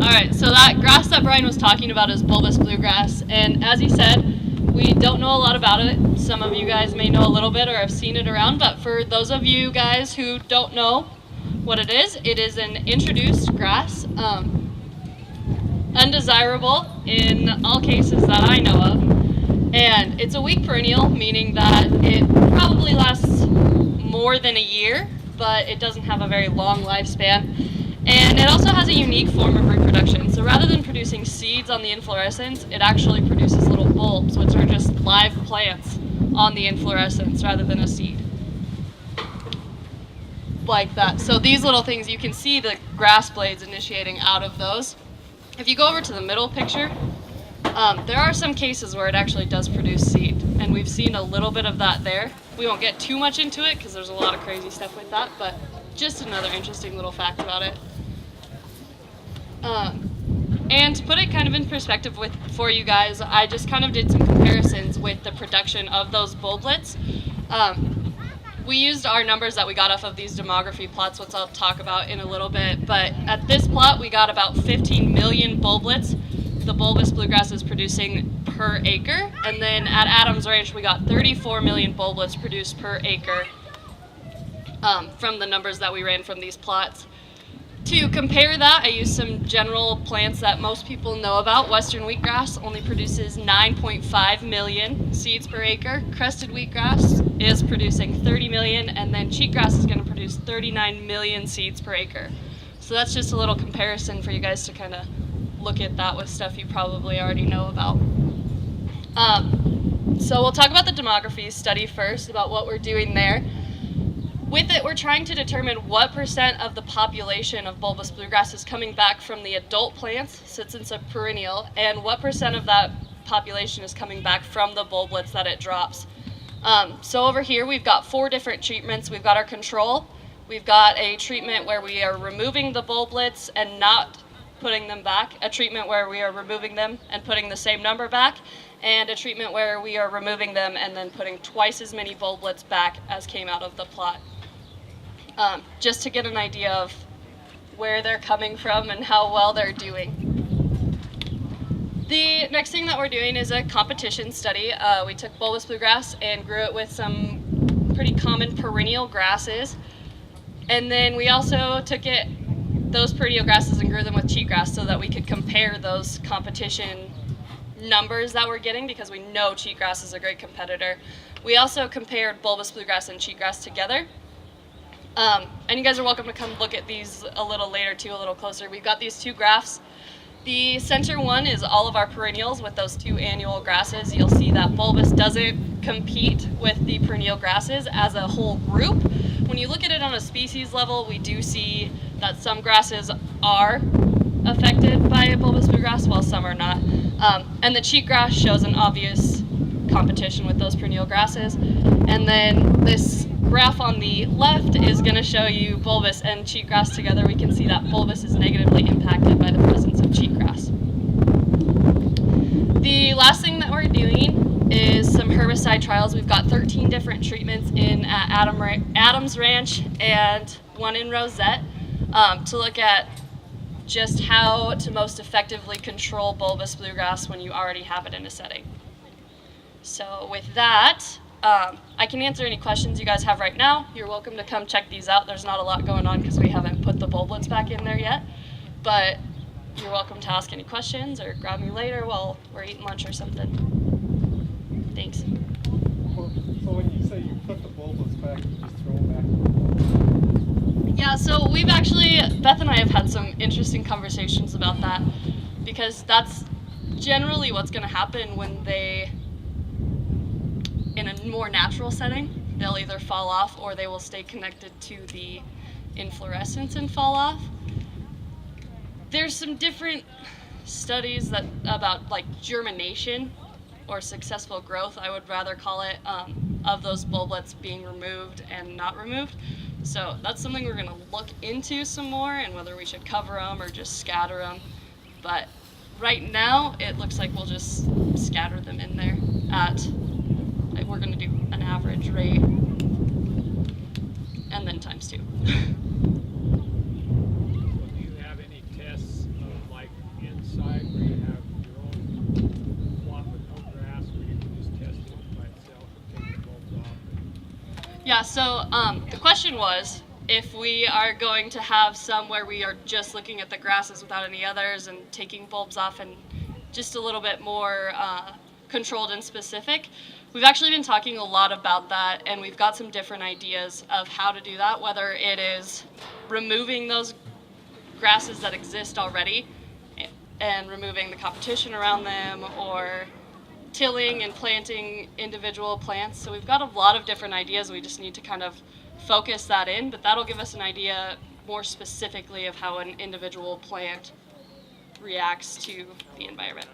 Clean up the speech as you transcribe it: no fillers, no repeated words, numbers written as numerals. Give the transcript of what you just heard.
Alright, so that grass that Brian was talking about is Bulbous Bluegrass, and as he said, we don't know a lot about it. Some of you guys may know a little bit or have seen it around, but for those of you guys who don't know what it is an introduced grass, undesirable in all cases that I know of, and it's a weak perennial, meaning that it probably lasts more than a year, but it doesn't have a very long lifespan. And it also has a unique form of reproduction. So rather than producing seeds on the inflorescence, it actually produces little bulbs, which are just live plants on the inflorescence rather than a seed. Like that. So these little things, you can see the grass blades initiating out of those. If you go over to the middle picture, there are some cases where it actually does produce seed, and we've seen a little bit of that there. We won't get too much into it because there's a lot of crazy stuff with that, but just another interesting little fact about it. And to put it kind of in perspective for you guys, I just kind of did some comparisons with the production of those bulblets. We used our numbers that we got off of these demography plots, which I'll talk about in a little bit, but at this plot we got about 15 million bulblets the bulbous bluegrass is producing per acre, and then at Adams Ranch we got 34 million bulblets produced per acre from the numbers that we ran from these plots. To compare that, I used some general plants that most people know about. Western wheatgrass only produces 9.5 million seeds per acre. Crested wheatgrass is producing 30 million, and then cheatgrass is going to produce 39 million seeds per acre. So that's just a little comparison for you guys to kind of look at that with stuff you probably already know about. So we'll talk about the demography study first, about what we're doing there. With it, we're trying to determine what % of the population of bulbous bluegrass is coming back from the adult plants, since it's a perennial, and what % of that population is coming back from the bulblets that it drops. So over here, we've got 4 different treatments. We've got our control. We've got a treatment where we are removing the bulblets and not putting them back, a treatment where we are removing them and putting the same number back, and a treatment where we are removing them and then putting twice as many bulblets back as came out of the plot. Just to get an idea of where they're coming from and how well they're doing. The next thing that we're doing is a competition study. We took bulbous bluegrass and grew it with some pretty common perennial grasses, and then we also took those perennial grasses and grew them with cheatgrass so that we could compare those competition numbers that we're getting, because we know cheatgrass is a great competitor. We also compared bulbous bluegrass and cheatgrass together. And you guys are welcome to come look at these a little later too, a little closer. We've got these 2 graphs. The center one is all of our perennials with those 2 annual grasses. You'll see that bulbous doesn't compete with the perennial grasses as a whole group. When you look at it on a species level, we do see that some grasses are affected by a bulbous bluegrass while some are not. And the cheatgrass shows an obvious competition with those perennial grasses. And then this graph on the left is going to show you bulbous and cheatgrass together. We can see that bulbous is negatively impacted by the presence of cheatgrass. The last thing that we're doing is some herbicide trials. We've got 13 different treatments in at Adams Ranch and 1 in Rosette to look at just how to most effectively control bulbous bluegrass when you already have it in a setting. So with that, I can answer any questions you guys have right now. You're welcome to come check these out. There's not a lot going on because we haven't put the bulblets back in there yet, but you're welcome to ask any questions or grab me later while we're eating lunch or something. Thanks. So when you say you put the bulblets back, you just throw them back? Yeah, so we've actually, Beth and I have had some interesting conversations about that, because that's generally what's going to happen when they, in a more natural setting, they'll either fall off or they will stay connected to the inflorescence and fall off. There's some different studies about like germination or successful growth, I would rather call it, of those bulblets being removed and not removed. So that's something we're going to look into some more, and whether we should cover them or just scatter them. But right now it looks like we'll just scatter them in there at, we're going to do an average rate and then times 2. Do you have any tests of like side where you have your own flock with no grass, where you can just test it by itself and take the bulbs off? Yeah, so the question was if we are going to have some where we are just looking at the grasses without any others and taking bulbs off and just a little bit more controlled and specific. We've actually been talking a lot about that, and we've got some different ideas of how to do that, whether it is removing those grasses that exist already and removing the competition around them, or tilling and planting individual plants. So we've got a lot of different ideas. We just need to kind of focus that in, but that'll give us an idea more specifically of how an individual plant reacts to the environment.